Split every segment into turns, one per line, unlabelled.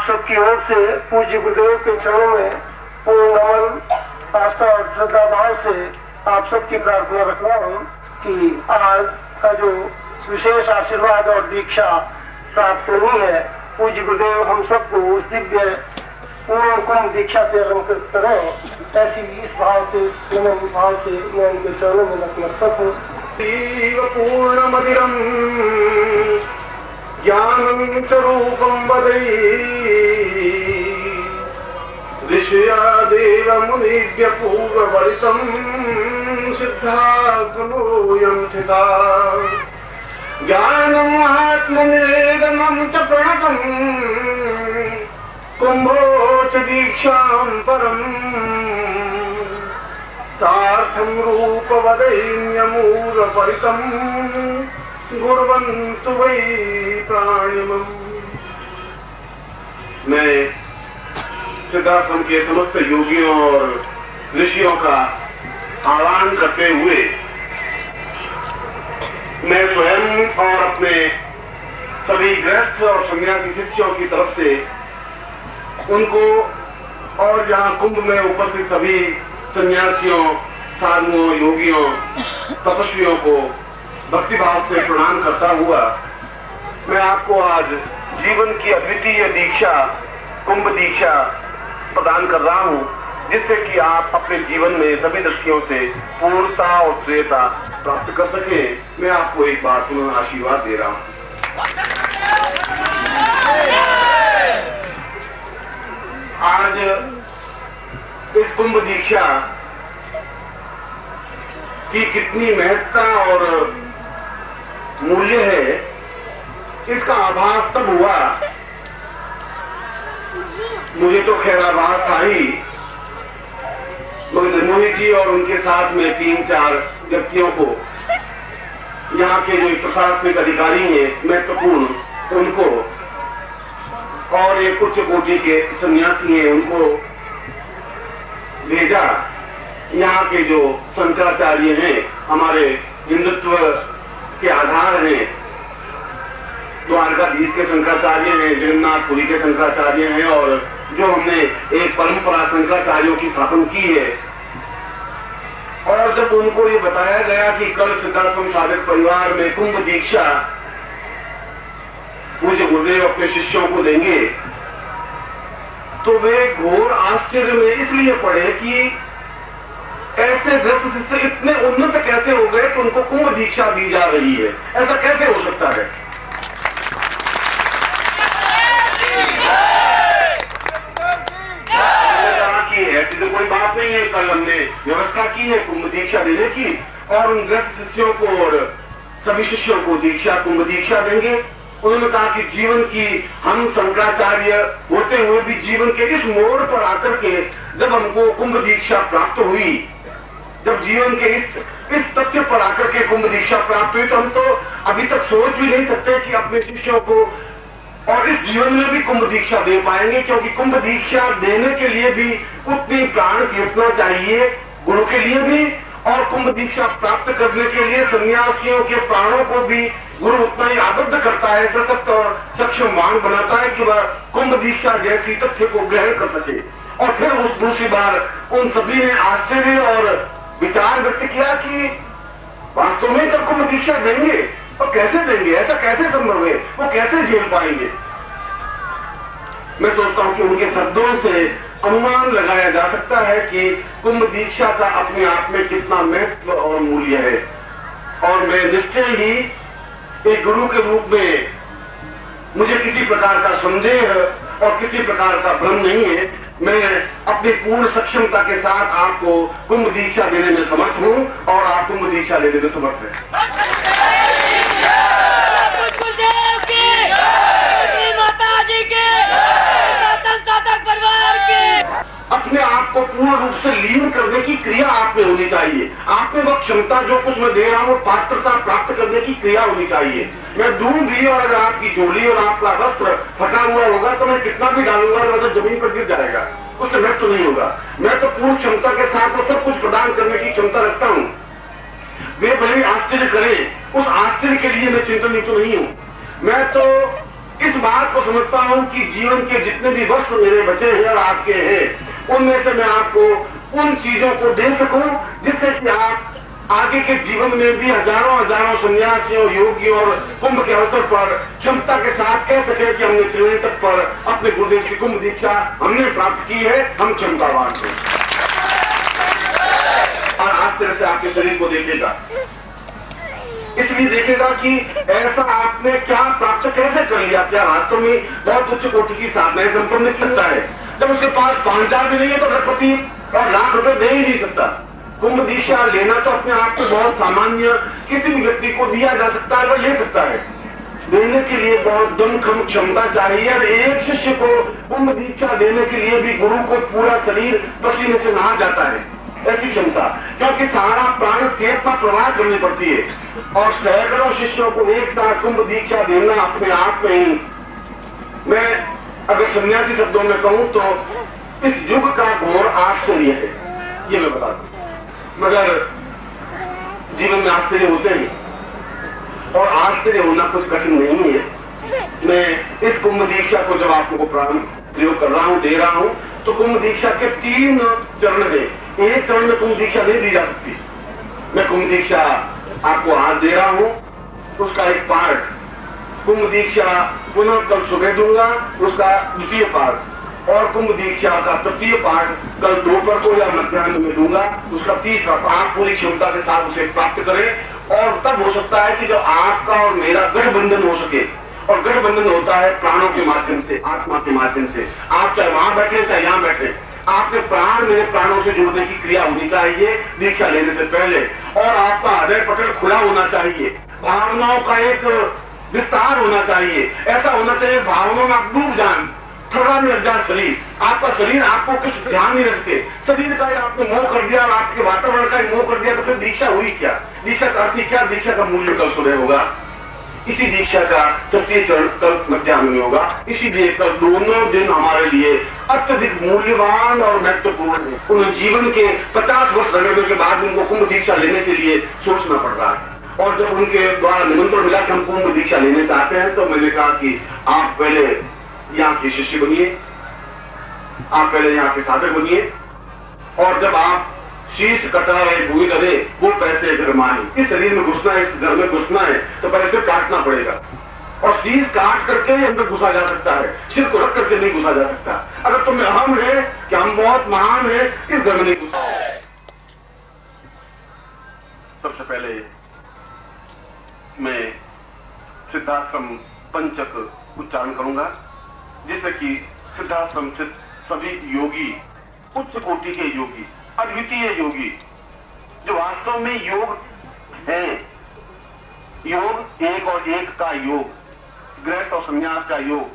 आप सबकी ओर से पूज्य गुरुदेव के चरणों में पूर्ण नमन, आस्था और श्रद्धा भाव से आप सबकी प्रार्थना रख रहा हूँ कि आज का जो विशेष आशीर्वाद और दीक्षा प्राप्त होनी है, पूज्य गुरुदेव हम सबको उस दिव्य पूर्ण कुंभ दीक्षा से अलंकृत करें। ऐसी इस भाव से, नमन भाव से मैं उनके चरणों में नतमस्तक हूँ।
पूर्ण मदिरम ज्ञानं च रूपं वदै ऋषया देव मुनिभ्य पूर्ववर्तितं सिद्धाश्रमोऽयं स्थिता ज्ञानम् आत्मनिवेदनं च प्रणतं कुम्भो च दीक्षां परम् सार्थं रूपवदैन्यमूलपरितं गुर्वन्तु वै प्राणिमम्। मैं सिद्धाश्रम के समस्त योगियों और ऋषियों का आह्वान करते हुए मैं स्वयं और अपने सभी गृहस्थ और सन्यासी शिष्यों की तरफ से उनको और यहाँ कुंभ में उपस्थित सभी सन्यासियों, साधुओं, योगियों, तपस्वियों को भक्तिभाव से प्रणाम करता हुआ मैं आपको आज जीवन की अद्वितीय दीक्षा, कुंभ दीक्षा प्रदान कर रहा हूँ, जिससे कि आप अपने जीवन में सभी दृष्टियों से पूर्णता और श्रेयता प्राप्त कर सके। मैं आपको एक बार पुनः आशीर्वाद दे रहा हूँ। आज इस कुंभ दीक्षा की कितनी महत्ता और मूल्य है, इसका आभास तब हुआ, मुझे तो खैर आभास था ही, मगर मोहित जी और उनके साथ में 3-4 व्यक्तियों को, यहाँ के जो प्रशासनिक अधिकारी हैं महत्वपूर्ण, उनको और एक उच्च कोटि के सन्यासी हैं उनको भेजा। यहाँ के जो शंकराचार्य हैं, हमारे हिंदुत्व के आधार हैं, द्वारकाधीश के शंकराचार्य हैं, जगन्नाथपुरी के शंकराचार्य हैं, और जो हमने एक परंपरा शंकराचार्यों की स्थापना की है। और जब उनको ये बताया गया कि कल सिद्धाश्रम साधक परिवार में कुंभ दीक्षा पूज्य गुरुदेव अपने शिष्यों को देंगे, तो वे घोर आश्चर्य में इसलिए पड़े कि ऐसे ग्रस्त शिष्य इतने उन्नत कैसे हो गए कि उनको कुंभ दीक्षा दी जा रही है, ऐसा कैसे हो सकता है। ऐसी तो कोई बात नहीं है, कल हमने व्यवस्था की है कुंभ दीक्षा देने की, और उन ग्रस्त शिष्यों को और सभी शिष्यों को दीक्षा, कुंभ दीक्षा देंगे। उन्होंने कहा कि जीवन की, हम शंकराचार्य होते हुए भी जीवन के इस मोड़ पर आकर के जब हमको कुंभ दीक्षा प्राप्त हुई, जब जीवन के इस तथ्य पर आकर के कुंभ दीक्षा प्राप्त हुई, तो हम तो अभी तक सोच भी नहीं सकते कि अपने शिष्यों को और इस जीवन में भी कुंभ दीक्षा दे पाएंगे, क्योंकि कुंभ दीक्षा देने के लिए भी उतनी प्राण चेतना चाहिए, गुरु के लिए भी, और कुंभ दीक्षा प्राप्त करने के लिए सन्यासियों के प्राणों को भी गुरु उतना ही आबद्ध करता है, सशक्त और सक्षमवान बनाता है कि वह कुंभ दीक्षा जैसी तथ्य को ग्रहण कर सके। और फिर उस दूसरी बार उन सभी ने आश्चर्य और विचार व्यक्त किया कि वास्तव में तो कुंभ दीक्षा देंगे, और कैसे देंगे, ऐसा कैसे संभव है, वो कैसे झेल पाएंगे। मैं सोचता हूं कि उनके शब्दों से अनुमान लगाया जा सकता है कि कुंभ दीक्षा का अपने आप में कितना महत्व और मूल्य है। और मैं निश्चय ही एक गुरु के रूप में मुझे किसी प्रकार का संदेह और किसी प्रकार का भ्रम नहीं है। मैं अपनी पूर्ण सक्षमता के साथ आपको कुंभ दीक्षा देने में समर्थ हूं, और आप कुंभ दीक्षा लेने में समर्थ हैं। अपने आप को पूर्ण रूप से लीन करने की क्रिया आप में होनी चाहिए। आप में वह क्षमता जो कुछ मैं दे रहा हूँ, पात्रता प्राप्त करने की क्रिया होनी चाहिए। मैं दूं भी, और अगर आपकी झोली और आपका वस्त्र फटा हुआ होगा तो मैं कितना भी डालूंगा तो जमीन पर गिर जाएगा, उससे मृत्यु नहीं होगा। मैं तो पूर्ण क्षमता के साथ सब कुछ प्रदान करने की क्षमता रखता हूँ। वे भले आश्चर्य करें, उस आश्चर्य के लिए मैं चिंतन युक्त नहीं हूँ। मैं तो इस बात को समझता हूं कि जीवन के जितने भी वस्तु मेरे बचे हैं और आपके हैं, उनमें से मैं आपको उन चीजों को दे सकूं जिससे कि आप आगे के जीवन में भी हजारों हजारों सन्यासियों, योगियों और कुंभ के अवसर पर क्षमता के साथ कह सके कि हमने त्रिवेणी तट पर अपने गुरुदेव की कुंभ दीक्षा हमने प्राप्त की है, हम क्षमतावान हैं। और आश्चर्य से आपके शरीर को देखेगा, इसलिए देखेगा कि ऐसा आपने क्या प्राप्त कैसे कर लिया, क्या वास्तव में बहुत उच्च कोटि की साधनाएं संपन्न करता है। जब उसके पास 5,000 भी नहीं है तो लखपति और लाख रुपए दे ही नहीं सकता। कुंभ दीक्षा लेना तो अपने आप को बहुत सामान्य किसी भी व्यक्ति को दिया जा सकता है, वह ले सकता है। देने के लिए बहुत दमखम क्षमता चाहिए, और एक शिष्य को कुंभ दीक्षा देने के लिए भी गुरु को पूरा शरीर पसीने से नहा जाता है, ऐसी क्षमता, क्योंकि सारा प्राण चेतना प्रवाह करनी पड़ती है। और सैकड़ों शिष्यों को एक साथ कुंभ दीक्षा देना अपने आप में ही, मैं अगर सन्यासी शब्दों में कहूं तो इस युग का घोर आश्चर्य है, ये मैं बता दूं। मगर जीवन में आश्चर्य होते हैं, और आश्चर्य होना कुछ कठिन नहीं है। मैं इस कुंभ दीक्षा को जब आपको प्रयोग कर रहा हूं, दे रहा हूं, तो कुंभ दीक्षा के 3 चरण है। एक चरण में कुंभ दीक्षा नहीं दी जा सकती। मैं कुंभ दीक्षा आपको आज दे रहा हूं, उसका एक पार्ट कुंभ दीक्षा पुनः कल सुबह दूंगा, उसका द्वितीय पार्ट, और कुंभ दीक्षा का तृतीय पार्ट कल दोपहर को या मध्याह्न में दूंगा, उसका तीसरा। आप पूरी क्षमता के साथ उसे प्राप्त करें, और तब हो सकता है कि जब आपका और मेरा गठबंधन हो सके, और गठबंधन होता है प्राणों के माध्यम से, आत्मा के माध्यम से। आप चाहे वहां बैठे चाहे यहां बैठे, आपके प्राण मेरे प्राणों से जुड़ने की क्रिया होनी चाहिए दीक्षा लेने से पहले, और आपका हृदय पटल खुला होना चाहिए, भावनाओं का एक विस्तार होना चाहिए। ऐसा होना चाहिए भावनाओं में आप डूब जाए, थर्राने लग जाए शरीर, आपका शरीर आपको कुछ ध्यान नहीं रख सके, शरीर का ही आपने मोह कर दिया और आपके वातावरण का ही मोह कर दिया, तो फिर दीक्षा हुई क्या? दीक्षा का अर्थ क्या? दीक्षा का मूल्य कल सुबह होगा, इसी दीक्षा का तृतीय चरण कल मध्याह्न में होगा। इसीलिए कल दोनों दिन हमारे लिए अत्यधिक मूल्यवान और महत्वपूर्ण है। उन्हें जीवन के 50 वर्ष रगड़ने के बाद उनको कुंभ दीक्षा लेने के लिए सोचना पड़ रहा है। और जब उनके द्वारा निमंत्रण मिला कि हम कुंभ दीक्षा लेने चाहते हैं, तो मैंने कहा कि आप पहले यहाँ के शिष्य बनिए, आप पहले यहाँ के साधक बनिए, और जब आप शीश कटा रहे भूमि करे वो पैसे घर मानी। इस शरीर में घुसना है, इस घर में घुसना है, तो पैसे काटना पड़ेगा, और शीश काट करके ही अंदर घुसा जा सकता है, सिर को रख करके नहीं घुसा जा सकता। अगर तुम्हें हम है कि हम बहुत महान है, इस घर में नहीं घुसा। सबसे पहले मैं सिद्धाश्रम पंचक उच्चारण करूंगा, जिससे कि सिद्धाश्रम से सभी योगी, उच्च कोटि के योगी, अद्वितीय योगी, जो वास्तव में योग है, योग एक और एक का योग, गृहस्थ और संन्यास का योग,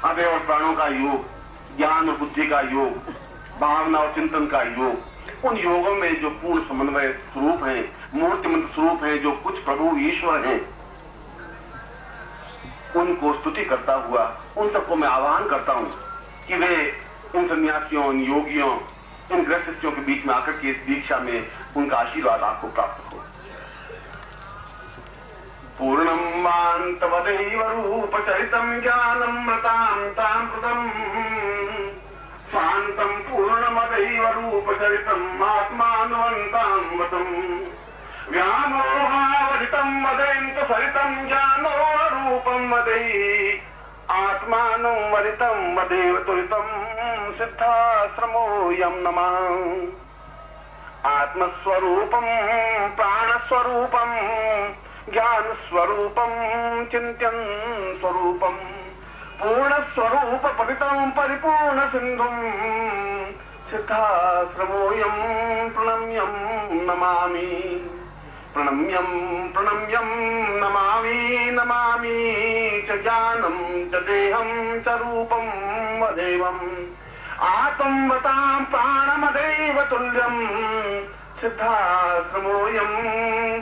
हृदय और प्राणों का योग, ज्ञान और बुद्धि का योग, भावना और चिंतन का योग, उन योगों में जो पूर्ण समन्वय स्वरूप है, मूर्तिमंत स्वरूप है, जो कुछ प्रभु ईश्वर हैं, उनको स्तुति करता हुआ उन सबको मैं आह्वान करता हूं कि वे इन सन्यासियों, इन योगियों, इन गृह शिष्यों के बीच में आकर के इस दीक्षा में उनका आशीर्वाद आपको प्राप्त हो। पूर्णम मान्तवदैव रूपचरितम ज्ञानमृतां तां शांतम पूर्णमदैव रूपचरितम आत्मानुवन्तां वतम व्यामोहावरितं मदैन्त सरितं ज्ञानो रूपं मदै आत्मानं वरितं मदेव त्वरितं सिद्धाश्रमोऽयं नमः। आत्मस्वरूपं प्राणस्वरूपं ज्ञानस्वरूपं चिन्त्यन् स्वरूपं पूर्णस्वरूपपतितं परिपूर्णसिन्धुं सिद्धाश्रमोऽयं प्रणम्यं नमामि। प्रणम्यं प्रणम्यं नमामि नमामि च ज्ञानं च देहं च रूपं वदेवम् आत्मवतां प्राणमदैव तुल्यं सिद्धाश्रमोऽयं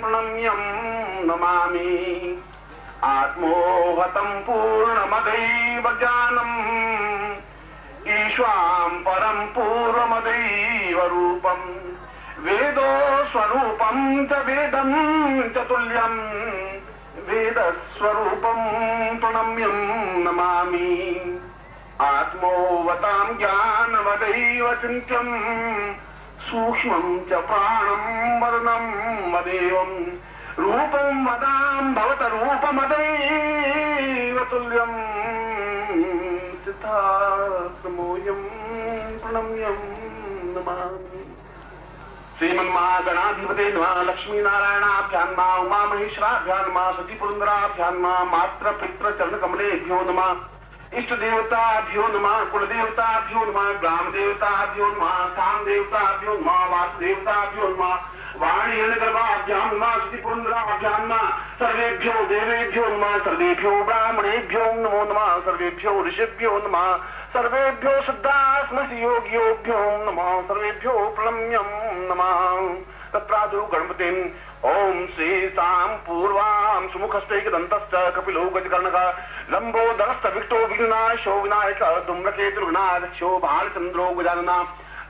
प्रणम्यं नमामि। आत्मोहतं पूर्णमदैव ज्ञानम् ईश्वां परं पूर्वमदैव रूपम् वेदो स्वरूपं च वेदं च तुल्यं वेदस्वरूपं प्रणम्यं नमामि। आत्मोवतां ज्ञानवदैव चिन्त्यं सूक्ष्मं च प्राणं वदनं वदेवं रूपं वदां भवत रूपमदैव तुल्यं सिद्धार्थमोऽयं प्रणम्यं नमामि। श्रीमन्महागणाधिपते नमः। लक्ष्मी नारायणाभ्यां नमः। उमा महेश्वराभ्यां नमः। सती पुरंदराभ्यां नमः। मात्र पितृ चरण कमलेभ्यो नमः। इष्ट देवताभ्यो नमः। कुल देवताभ्यो नमः। ग्राम देवताभ्यो नमः। स्थान देवताभ्यो नमः। वास देवताभ्यो नमः। वाणी गर्भाभ्यां नमः। सती पुरंदराभ्यां नमः। सर्वेभ्यो देवेभ्यो नमः। सर्वेभ्यो ब्राह्मणेभ्यो नमो नमः। सर्वेभ्यो ऋषिभ्यो नमः। सर्वेभ्यो शुद्धात्मसि योगियोभ्यो नमः। सर्वेभ्यो प्रणम्यं नमः। तत्रादौ गणपतिम् ओम श्री साम पूर्वां सुमुखस्तेकदन्तश्च कपिलो गजकर्णकः लंबोदरश्च विक्टो विघ्नाशो विनायक धूम्रकेतुर्विनायक्षो भालचन्द्रो गजाननः।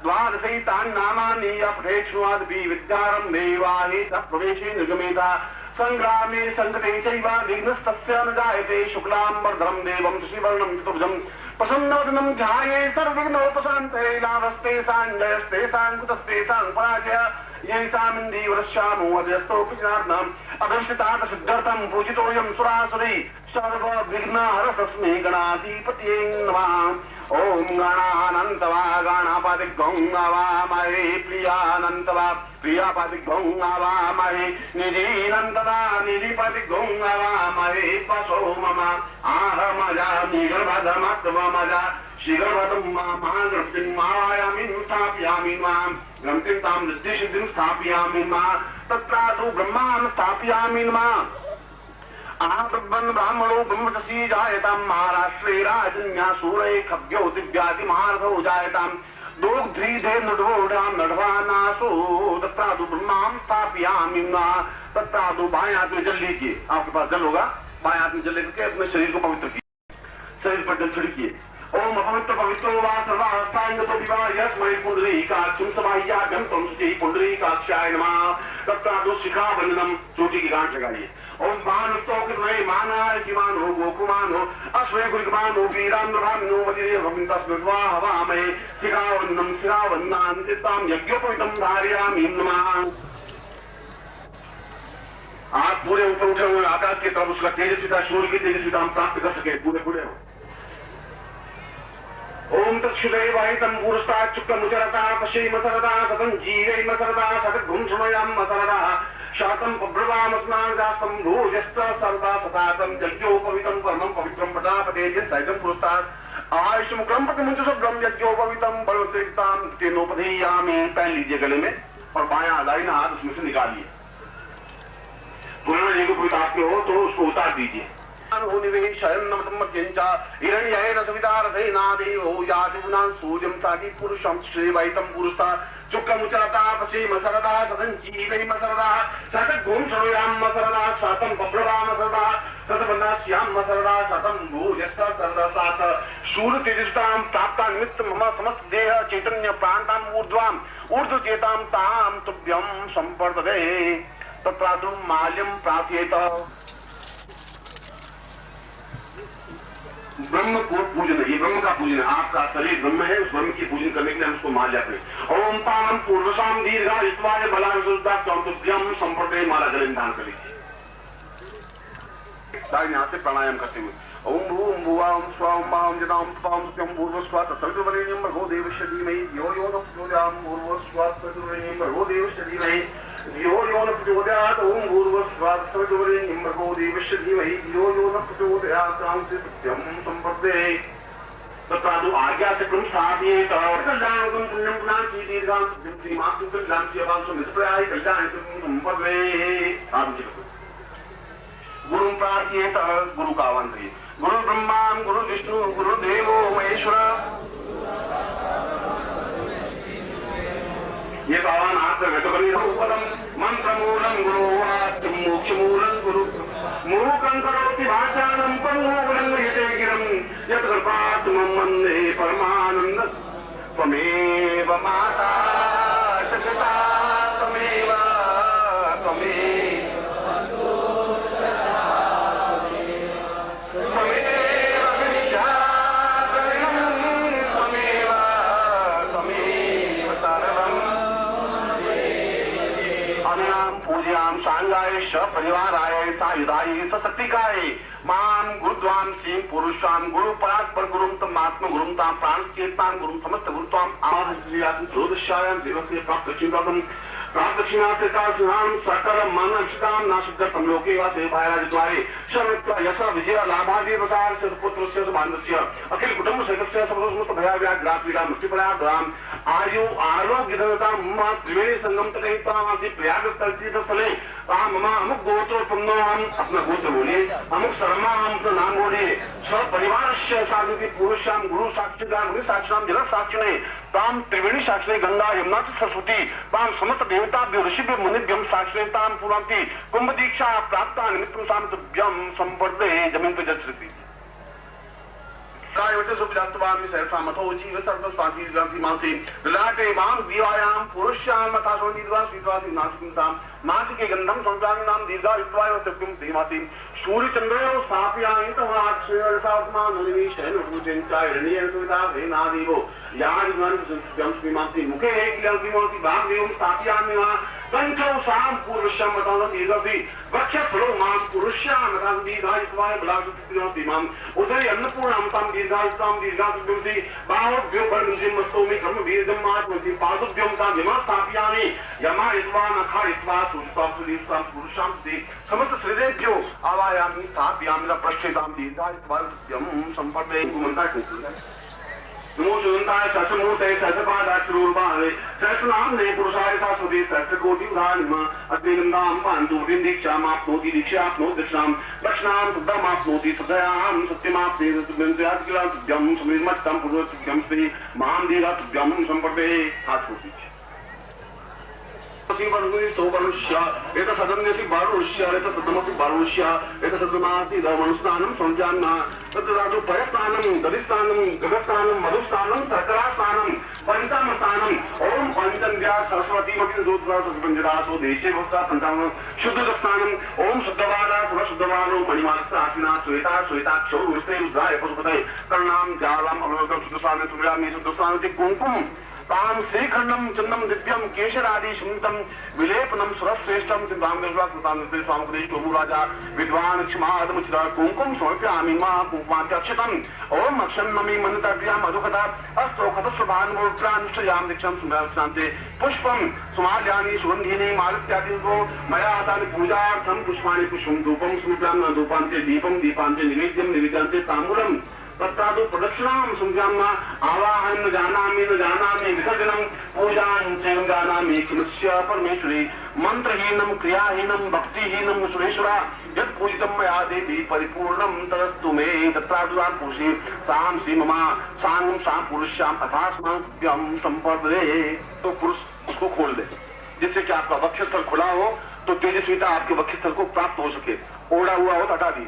द्वादशैतानि नामानि अपठेष्वादपि विद्यारम्भे वाहि प्रवेशे निर्गमेता। संग्रामे संकटे चैव विघ्नस्तस्य न जायते। शुक्लाम्बरधरं देवं शशिवर्णं चतुर्भुजं प्रसन्नवदनं ध्याये सर्वविघ्नोपशान्तये। लाभस्तेषां जयस्तेषां कुतस्तेषां पराजय येषामिन्दीवरश्यामो अजयस्तोऽपि जनार्दनम् अभिष्टात् सिद्ध्यर्थं पूजितोऽयं सुरासुरै सर्वविघ्नहरः तस्मै गणाधिपतये नमः। ओम गणानन्तवा गणापतिग्गं नवामहे प्रियानन्तवा प्रियापतिग्गं नवामहे निधीनन्तवा निधिपतिग्गं नवामहे पशो मम आहमजा निगर्भधमत्वमजा शीघ्रवदं महागणपतिं मायामिं स्थापयामि मां ग्रन्थिं तां सिद्धिसिद्धिं स्थापयामि मां तत्रादौ ब्रह्मां स्थापयामि मां। आब्रह्मन् ब्राह्मणो ब्रह्मचसी जायतां महाराष्ट्रे राजन्या सूरे खभ्यो दिव्यादि महारथो जायतां दोग्ध्रीधे नडोढां नडवानासो तत्रादु ब्रह्मां स्थापयामि मां। तत्रादु बाएं हाथ में जल लीजिए। आपके पास जल होगा, बाएं हाथ में जल लेकर अपने शरीर को पवित्र कीजिए। शरीर पर जल छिड़किए। ओम अपवित्र पवित्रो वा सर्वावस्थांगतो विवा यस्मै पुंडरीकाक्षं समाह्याभ्यं तं शुचि पुंडरीकाक्षाय नमः। तत्रादु शिखाबन्धनं चोटी की गांठ लगाइए। ओम मानतो कृष्णै मानाय किमानो गोकुमानो अस्मै गुरुकुमानो वीरान्द्रभामिनो वदिदेवं तस्मै स्वाहवामहे शिखावन्नं शिखावन्नां चित्तां यज्ञोपवितं धारयामि नमः। आप पूरे ऊपर उठे हुए आकाश की तरफ उसका तेजस्विता सूर्य की तेजस्विता हम प्राप्त कर सके। पूरे पूरे हो। ओम तत्सुदैवाहितं पुरस्तात् चुक्कमुचरता पश्यैमसरदा सतं जीवैमसरदा सतद्भुं शमयामसरदा शातं पब्रवामस्मादास्तं भोजश्च सरदा सतातं यज्ञोपवितं परमं पवित्रं प्रजापतेः सैतं पुरस्तात् आयुष्मुखं प्रतिमुञ्चशुभ्रं यज्ञोपवितं बलवत्तां तेनोपधेयामि। पहन लीजिए गले में और बायां दाहिना हाथ उसमें से निकालिए। पुराना यज्ञ पवित्र आपके हो तो उसको उतार दीजिए। हिरण्येन सवितारथेना देवो याति पुनः सूर्यं ताति पुरुषं श्रीवैतं पुरुषता चुक्कमुचरता पश्यैमसरदा सतं जीवैमसरदा सतद्भुं शमयामसरदा शातं पब्रवामसरदा सतबन्धास्यामसरदा शतं भूयश्च सरदा सात शूर तेजस्तां प्राप्ता निमित्त मम समस्त देह चैतन्य प्राणतां ऊर्ध्वचेतां तां तुभ्यं संवर्धते। तत्रादु माल्यं प्राप्येत। ब्रह्म को पूजन, ये ब्रह्म का पूजन है। आपका शरीर ब्रह्म है, उस ब्रह्म की पूजन करने के लिए हम उसको माल्या करें। ओम पाम पूर्वशाम दीर्घायुष्माय बलाभ्यम संपर्क माला गले में धारण कर लीजिए। यहाँ से प्राणायाम करते हुए ओम भूम भुवाम स्वाम माम जनाम पाम सत्यम भूर्वस्वा तत्सवितुर्वरेण्यं भर्गो देवस्य धीमहि धियो यो न प्रचोदयात् भूर्वस्वा तत्सवितुर्वरेण्यं भर्गो देवस्य धीमहि धियो यो न प्रचोदयात् ओम भूर्वस्वा तत्सवितुर्वरेण्यं भर्गो देवस्य धीमहि धियो यो न प्रचोदयात् सत्यं संपद्ये। तत्रादु आज्ञा चक्रं स्थापयेत् कल्याणं पुण्यं पुनाति दीर्घां श्रीमातु कल्याण सेवां सुमित्रयाय कल्याणं संपद्ये। गुरु प्रार्थयेत। गुरु का आह्वान करिए। गुरु ब्रह्मा गुरु विष्णु गुरु देवो महेश्वर। ये तो आह्वान हाथ में बैठो करिए। मंत्र मूलम गुरु वाक्यम मोक्ष मूलम गुरु मूकं करोति वाचालं पंगुलं यते गिरं यत् कृपात्मं वन्दे परमानंद। त्वमेव माता जगता त्वमेव त्वमेव स्वामिनां पूजयाम सांगाय श परिवाराय सायुधाय सशक्तिकाय माम गुरुद्वां श्री पुरुषाम गुरु परात्पर गुरुम तम आत्म गुरुम ताम प्राण चेतां गुरुम समस्त गुरुत्वाम आदियां ज्योतिषायां दिवसे प्राप्त चिंतकम सकल मानवताम नाशुद्ध समलोके वासे भायराजद्वारे शरत्व यश विजय लाभादि प्रसार से पुत्रस्य बांधस्य अखिल कुटुंब सदस्य समस्त भयाव्याग्रा पीड़ा मृत्युपराग्राम आयु आरोग्य धनता मम त्रिवेणी संगम तकहितामासी प्रयाग तीर्थ स्थले मम अमुक गोत्र पुण्यो हम अपना गोत्र बोलिए अमुक शर्मा हम अपना नाम बोलिए सब परिवार से साधु पुरुषाम गुरु साक्षिदान गुरु साक्षिणाम जगत साक्षिणे ताम त्रिवेणी साक्षिणे गंगा यमुना सरस्वती ताम समस्त देवताभ्यो ऋषिभ्यो मुनिभ्यं साक्षिणे ताम पुरांति कुंभ दीक्षा प्राप्त निमित्तं सामतभ्यं संवर्धे जमीन पे जल श्रुति काय वचन सुप्तास्तवामि सहसामतो जीव सर्व स्वाति ग्रंथि मांति ललाटे मां दीवायां पुरुष्यां मथा सोनि दिवा स्वीत्वाति नासिकं साम मासिके गंधम संसारि नाम दीर्घायुत्वाय वक्तुं धीमाति सूर्य चंद्रयो स्थापयामि तवाक्षर सात्मा नलिनी शैल पूजन चाय रणीय सुविधा वेनादिवो यादिवन सुत्यं श्रीमांति मुखे एकलंतिमोति भागदेवं स्थापयामि वा कंठौ साम पुरुषं मथा दीर्घति वक्षस्थलो मां पुरुष्यां मथा दीर्घायुत्वाय बलासुत्तिनोति मां उदरे अन्नपूर्णां तां दीर्घायुत्वां दीर्घासुत्तिनोति बाहुभ्यो परमजिं मस्तोमि कर्म वीरजं मात्मति पादुभ्यं तां विमा स्थापयामि यमायत्वा नखायत्वा सुलिस्तां पुरुषां ते समस्त श्रीदेभ्यो आवायामि स्थापयामि प्रश्चेतां दीर्घायुत्वाय संपर्दे गुमन्ता नमो सुनंताय सहस्रमूर्तये सहस्रपादाक्षरूपाय सहस्रनाम्ने पुरुषाय शाश्वते सहस्रकोटिधारिमा अग्निगंधां पान्तु दीक्षामाप्नोति दीक्षाप्नोति दक्षिणां दक्षिणां शुद्धमाप्नोति सदयां सत्यमाप्नोति तुभ्यं सुनिर्मत्तं पुरुषोत्तम श्री महां दीर्घातुभ्यं संपर्दे हाथ सौवर्णुष्य एक सदन्यसी बारुष्य एक सदमसी बारुष्य एक सदमासी दमनुष्ठानं संजान्ना तद्रादु पयस्थानं दरिस्थानं गगस्थानं मधुस्थानं सकरास्थानं पंचमस्थानं ओम पंचम्या सरस्वती मति रुद्रा सुपंजरासो देशे भक्ता पंचांग शुद्धस्थानं ओम शुद्धवारा शुद्धवारो मणिमास्ता आसिना श्वेता श्वेताक्षो रुष्टे रुद्राय पशुपतये कर्णाम जालाम अवलोकं शुद्धस्थाने सुम्यामि शुद्धस्थाने कुंकुम ताम श्रीखंडम चंदम दिव्यम केशरादि सुंदम विलेपनम सुरश्रेष्ठम चिंतांगेश्वर स्वामकृष्ण टोमु राजा विद्वान क्षमादमुचिता कुंकुम समर्पयामि मा कुंकुमाक्षतम ओम अक्षन्नमि मनताभ्याम मधुकथा अस्तो खतस्वभानुप्रानुष्ठयाम दीक्षां सुमराशान्ते पुष्पम सुमाल्यानि सुगंधीनि मालत्यादि को मया आदानि पूजार्थं पुष्पाणि पुष्पं धूपं समर्पयामि धूपान्ते दीपं दीपान्ते निवेद्यं निवेद्यन्ते ताम्बूलम् तत्रादु प्रदक्षिणां संज्ञाम्ना आवाहनं न जानामि विसर्जनं पूजां च जानामि किमस्य परमेश्वरी मंत्रहीनं क्रियाहीनं भक्तिहीनं सुरेश्वरा यत् पूजितं मया देवी परिपूर्णं तदस्तु मे तत्रादु पुरुषे सां श्री मम सांगं सां पुरुष्यां अथास्माभ्यं संपर्दे। तो पुरुष उसको खोल दे जिससे कि आपका वक्षस्थल खुला हो तो तेजस्विता आपके वक्षस्थल को प्राप्त हो सके। ओढ़ा हुआ हो तो हटा दी।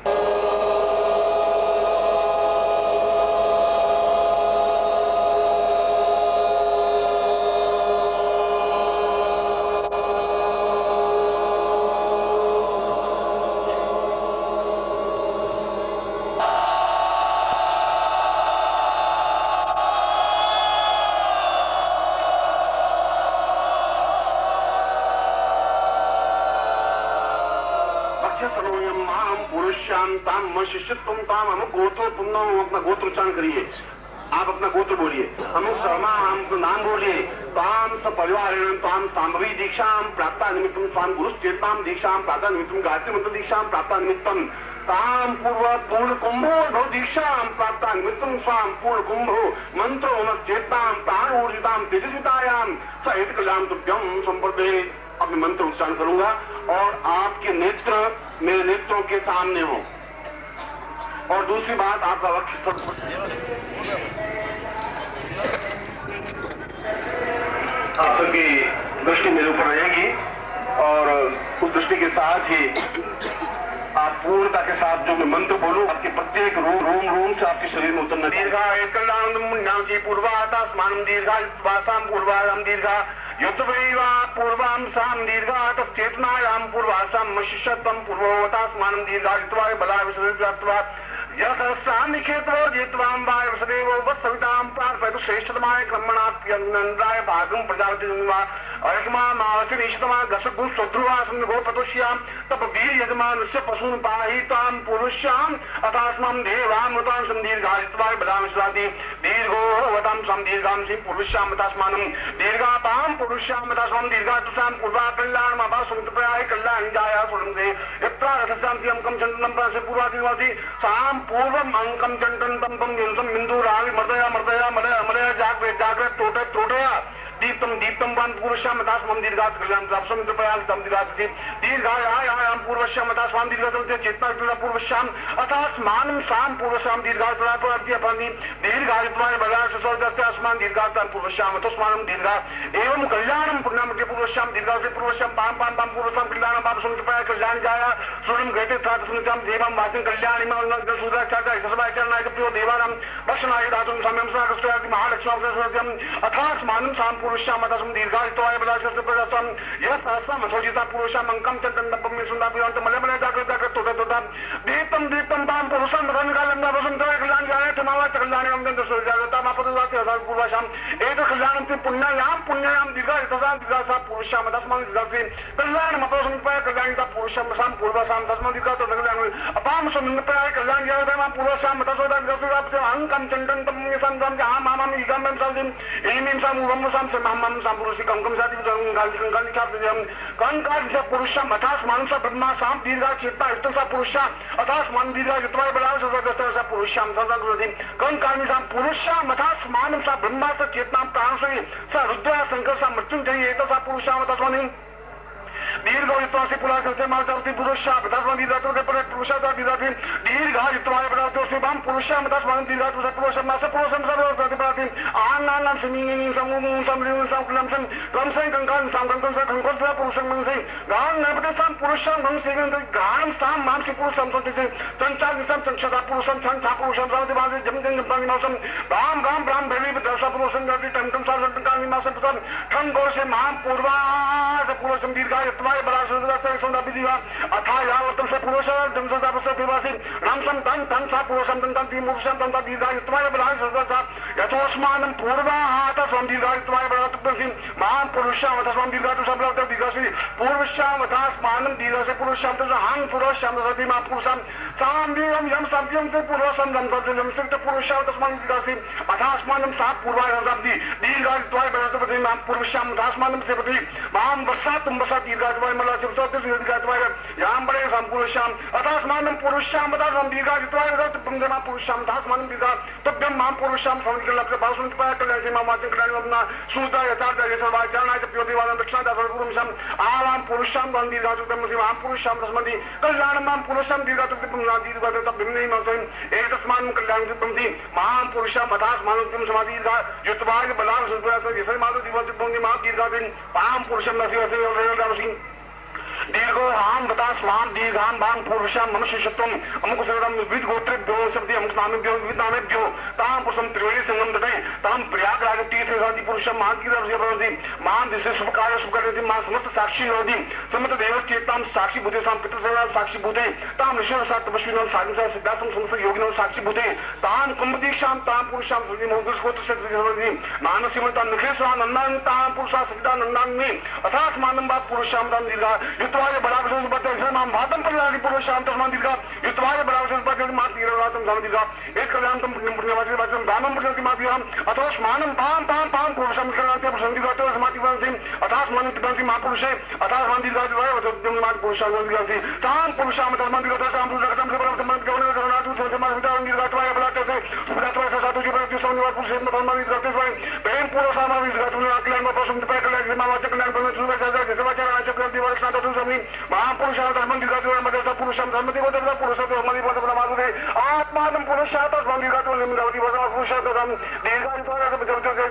शिष्यत्व ताम हम गोत्र पुण्य अपना गोत्र उच्चारण करिए। आप अपना गोत्र बोलिए। हम शर्मा हम तो नाम बोलिए। ताम स परिवार ताम सांभवी दीक्षा प्राप्त निमित्तम स्वाम गुरु चेताम दीक्षा प्राप्त निमित्तम गायत्री मंत्र दीक्षा प्राप्त निमित्तम ताम पूर्व पूर्ण कुंभो नौ दीक्षा प्राप्त निमित्तम स्वाम पूर्ण कुंभो मंत्रो चेताम प्राण ऊर्जिताम तेजस्वितायाम सहित कल्याण तुभ्यं संपर्दे। अब मैं मंत्र उच्चारण करूंगा और आपके नेत्र मेरे नेत्रों के सामने हो। और दूसरी बात आपका वक्षस्थल आप सबकी दृष्टि मेरे ऊपर रहेगी और उस दृष्टि के साथ ही आप पूर्णता के साथ जो मैं मंत्र बोलूं आपके प्रत्येक रोम से आपके शरीर में उतरना। दीर्घा कल्याणी पूर्वातास्मानं दीर्घा वासां पूर्वायां दीर्घा युद्धवैवा पूर्वां सां दीर्घा तच्चेतनायां पूर्वासां शिष्यत्वं पूर्वोतास्मानं दीर्घा युत्वाय बला विसर्जयत्वा यथानिखेतो जित्वां वाय वसुदेवो वत्सवितां प्रार्थयतु श्रेष्ठतमाय क्रमणाप्यनन्दाय भागं प्रजापति अर्कमा मावसिन इष्टमा गसगु सुध्रुवासम गोपतुष्याम तप वीर यजमानस्य पशून पाहिताम पुरुष्याम अतास्मम देवामृतां संदीर्घायित्वाय बलाम स्वाति दीर्घो वतम संदीर्घाम सिं पुरुष्याम अतास्मानं दीर्घाताम पुरुष्याम अतास्मम दीर्घातुसाम पूर्वा कल्याणम अभासुमतप्राय कल्याण जाया सुरंगे यत्रा रथशांति अंकम चंदनम प्रासे पूर्वादिवासी साम पूर्वम अंकम चंदनम तम यंसम बिंदुरावि मर्दया मर्दया मलय मलय जागृत जागृत टोटे टोटया दीप्तम दीप्तम वन पुरुषम अतास्मम दीर्घात कल्याण प्राप्तम प्रयाल तम दीर्घात दीर्घायाम पूर्वश्याम अतास्माम दीर्घातम चेतना पूर्वश्याम अतास्मानं साम पूर्वश्याम दीर्घात प्राप्ति दीर्घायुत्वाय बलाश स्वर्गस्य अस्मान दीर्घात पूर्वश्याम अतस्मानं दीर्घा एवं कल्याणम पुण्यमते पूर्वश्याम दीर्घात पूर्वश्याम पाम पाम पाम पूर्वश्याम कल्याण पापसम प्रयाल कल्याण जाया सुरम गते थात सुनितम देवम वाचन कल्याणि मल सुधा चाचा इसबाय चरणाय प्रियो देवानां भक्षणाय दातुं सम्यम सागस्त्यादि महालक्ष्मी सत्यम अथास्मानं साम पुरुषाम अतस्म दीर्घायुत्वाय बलाशस्य प्रजातम यह सहस्रम अथोजिता पुरुषाम अंकम चंदनपम सुंदरपियंत मलमले जागृत जागृत तोटा तोटा दीप्तम दीप्तम पाम पुरुषम धनकालम वसं कल्याण जाय तमावा कल्याणं गंध सुजाता मापदुवाति अथात पूर्वशाम एत कल्याणं ते पुण्यायाम दीर्घायुतसां दीर्घासा पुरुषाम अतस्मान् दीर्घासे कल्याणं अपसं पाय कल्याणिता पुरुषम साम पूर्वशाम तस्मान् दीर्घातो कल्याण अपाम सुमन्नपाय कल्याण जाय तमाम पूर्वशाम तसोदा दीर्घासे अंकम चंदनपम संगम आम आम इगम सादिम एमिं साम उवम साम महमम संपुरुषि कंकम साति गाली छात्रम कंकार से पुरुषम अथास्मानं स ब्रह्मा साम दीर्घा चेतना इष्टसा पुरुषा अथास्मानं दीर्घा युत्वाय बलाश सदस्य पुरुषाम सदग्रति कंकार साम पुरुषाम अथास्मानं स ब्रह्मा स चेतना प्राणसि स रुद्रा शंकर स मृत्युंजय एतसा पुरुषाम तस्मान् दीर्घायुत्वासी पुराकृते मातावती पुरुषाम तस्मान् दीर्घातो के पर पुरुषाता दीर्घाति दीर्घायुत्वाय बलातोसी बाम पुरुषाम तस्मान् दीर्घातो स पुरुषम नास पुरुषम सर्वोदति प्राति आनानां समीनि समूहं समृद्धं संकुलंसं कंसं कंकां संकंकं स कंकंस पुरुषं मंसे गान नपते सम पुरुषं मंसे गान साम मांसि पुरुषं संतिते संचार निसं संक्षता पुरुषं संचा पुरुषं सामति बाजे जमजं जंपानि मासं राम राम राम भैवी दश पुरुषं गति टमटम सारंकानि मासं पतन ठं गोसे मां पूर्वा पुरुषं दीर्घायुत्वाय बलाशस्य संदापिदिवा अथायावतं स पुरुषं जमसदापस्य देवासि रामसं तं तं सा पुरुषं तं तं पुरुषं तं दीर्घायुत्वाय बलाशस्य यतोस्मानं पूर्वात स्वं दीर्घायुत्वाय बलातुपसि मां पुरुषं तस्मां दीर्घातु सबलत दीर्घसि पूर्वश्याम तस्मानं दीर्घसे पुरुषं तस्हां पुरुषं सति मां पुरुषं साम दीर्घं यम सत्यं ते पुरुषं तं तत्सं सिक्त पुरुषं तस्मां दीर्घसि अथास्मानं सा पूर्वाय शब्दि दीर्घायुत्वाय बलातुपसि मां पुरुषं तस्मानं सेपति मां वसातुं वसा दीर्घायुत्वाय मलाचुपसति दीर्घायुत्वाय यां बळे संपुरुषं अथास्मानं पुरुषं तस्मां दीर्घायुत्वाय बलातुपसि मां पुरुषं तस्मानं दीर्घा तब्यं मां पुरुषं संकल्प भाषण पाय कल्याण मां वाचन कल्याण अपना सूता यथार्थ यशवा चरणाय प्योदिवादं दक्षिणा पुरुषं आवां पुरुषं वंदी दातुतं मां पुरुषं तस्मदि कल्याण मां पुरुषं दीर्घातुतं दीर्घातुतं भिन्नै मासं एतस्मान् कल्याण तस्मदि मां पुरुषं अथास्मानं समाधि दीर्घा युत्वाय बलां सुप्रयास यशै मातु दिवसं मां दीर्घातिं मां पुरुषं नसिवसि दीर्घो हाम बतास्माम दीर्घाम भांग पुरुषाम मम शिष्यत्वम अमुक सरदम विद गोत्रेभ्यो शब्दे अमुक नामेभ्यो विद नामेभ्यो ताम पुरुषम त्रिवेणी संगम दटे ताम प्रयागराज तीर्थ साधि पुरुषम महाकीर्ति भवति मान दिसे शुभकार्य शुभकर्ति मान समस्त साक्षी भवति समस्त देवश्चेताम साक्षी भूते साम पितृसेवा साक्षी भूते ताम ऋषिः सात तपस्विनां साधुसां सिद्धार्थं समस्त योगिनां साक्षी भूते ताम कुंभदीक्षां ताम पुरुषां सुधि मोदस गोत्र क्षेत्र भवति मानसिमतां निखेश्वरां नन्दां ताम पुरुषा सहिता नन्दांनि अथास्मानं वा पुरुषां ताम दीर्घा युत्वाय बलावशं पद्यं मां वादं परिलानि पुरुषां तस्मान् दीर्घा युत्वाय बलावशं पद्यं मा तीरवातं समदीर्घा एक कल्याणं पुण्यवाचि वाचं दानं प्रजति मा दीर्घां अथोस्मानं पां पां पां पुरुषं कल्याणं पुरुषं दीर्घातो समाति वंसि अथास्मानं तिपन्ति मा पुरुषे अथास्मानं दीर्घाय वचोद्यं मा पुरुषां दीर्घासि तां पुरुषां तस्मान् दीर्घातो तां पुरुषं सबलतं गवने जगन्नाथु समाति विदां दीर्घात्वाय बलातसे सुदात्वाय सातु जीवति संनिवार पुरुषं तस्मान् दीर्घातो प्रेम पुरुषां दीर्घातो कल्याणं पुरुषं तपय कल्याणं मा वाचं कल्याणं पुरुषं सुदात्वाय सेवाचारण चक्रवर्ती वर्षनाथु महापुरुषां धर्मं दीर्घातो मदता पुरुषं धर्मति वदता पुरुषं धर्मति वदता माधुरे आत्मानं पुरुषात् तस्मान् दीर्घातो लिम्नवति वदता पुरुषं तदं दीर्घायुत्वाय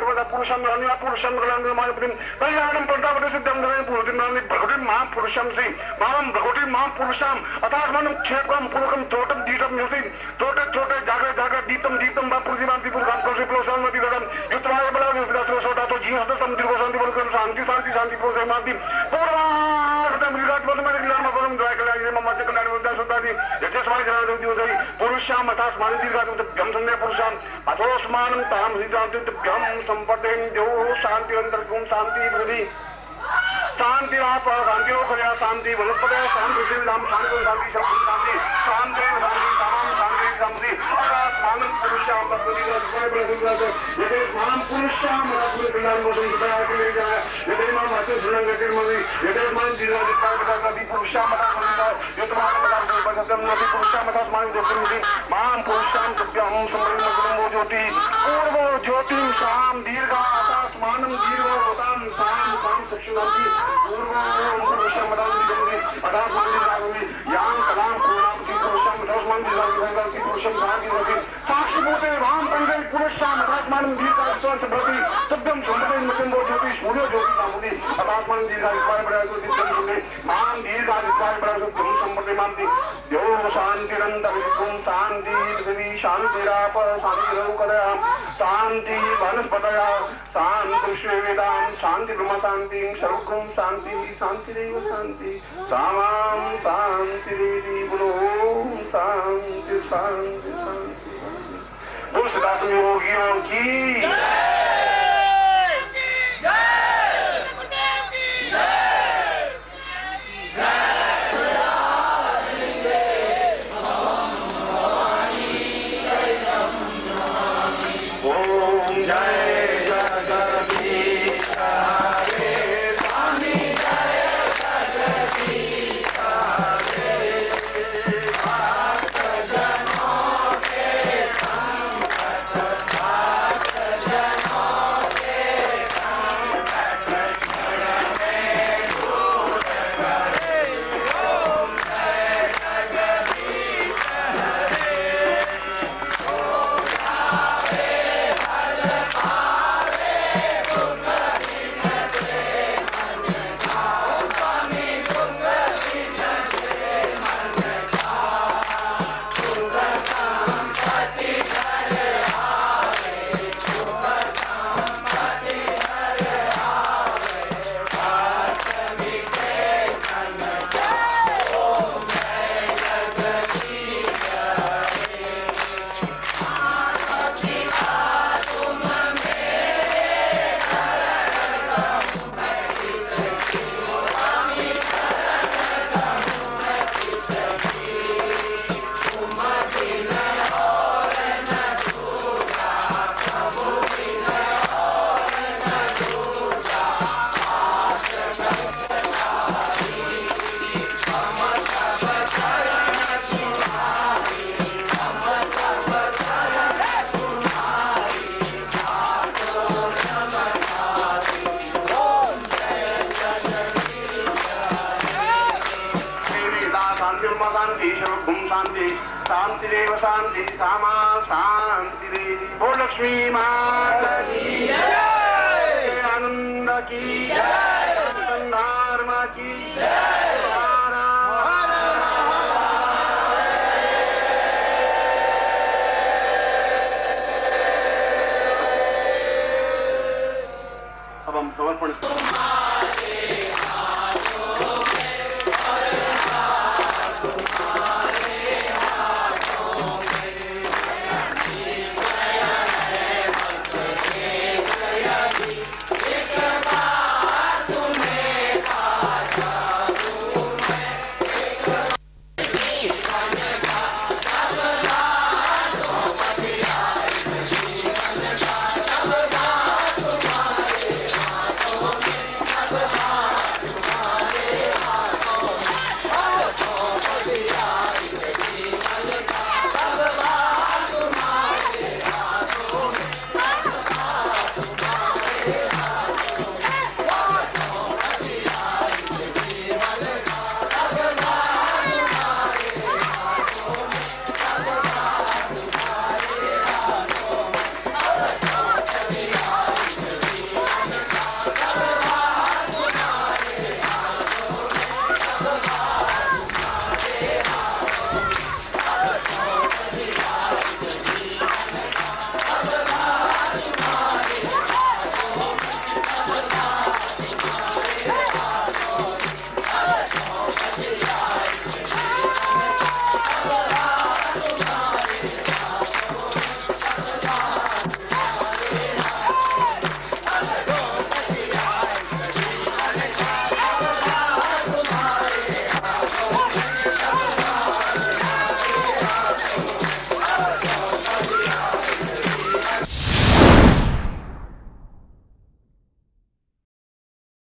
वदता पुरुषं धर्मया पुरुषं कल्याणं कल्याणं प्रतापति सिद्धं धर्मं पुरुषं भगवति महापुरुषं श्री मां भगवति महापुरुषां अथास्मानं क्षेत्रं पूर्वकं तोटं दीपं युसि तोटे तोटे जागृत जागृत दीपं दीपं वा पुरुषां दीपं कोशे पुरुषं मति ददं युत्वाय बला विदातो सोटातो जीवसतं दीर्घोसं दीपं शांति शांति शांति पुरुषं माति पूर्वार्धं पुरुषाम अथास्मानं दीर्घातुभ्यं संज्ञा पुरुषाम अथोस्मानं तां दीर्घातुभ्यं संपदेन्द्यो शान्ति अंतर्गुं शान्ति भूमि शांति आप शांति हो गया शांति वनस्पति शांति श्रीराम शांति शांति शांति शांति शांति शांति तमाम शांति शांति आसमान पुरुषाम भगवती यदि माम पुरुषाम भगवती कल्याण मोदन कृपया के ले जाए यदि माम हस्त सुनंग गतिर मवि यदि मान जिला दिखा बता कभी पुरुषाम बता बोलता यदि माम बता बता कदम नदी पुरुषाम बता मान ज्योति माम पुरुषाम सभ्यम समरम मगरम ज्योति पूर्व ज्योति शाम दीर्घ आसमानम दीर्घ होताम शाम शाम चक्षुनाथी पूर्व पुरुषाम बता बोलती अदा मान जागोगी याम कलाम पूर्णाम की पुरुषाम बता मान जागोगी की पुरुषाम भागी होगी साक्षी भूते राम पंगल पुरुषाम आत्मान दीर्घ संभवति सभ्यम संभवति मतं ज्योति सूर्य ज्योति नामुदी आत्मान दीर्घ इस्माय बड़ा को दिच्छन सुने मान दीर्घ इस्माय बड़ा को तुम संपत्ति मानती यो शांतिरंतर विकुम शांति देवी शांतिराप शांति रहुकरया शांति वनस्पतया शांति श्वेवेदाम शांति ब्रह्म शांति सर्वकुम शांति शांतिरेव शांति सामाम शांति देवी बोलो शांति शांति शांति बोल सदाशिव योगियों की शांतिरेव शांति सामा शांतिरेवी बोल लक्ष्मी माता की जय आनंद की जय धर्म की जय अब हम समर्पण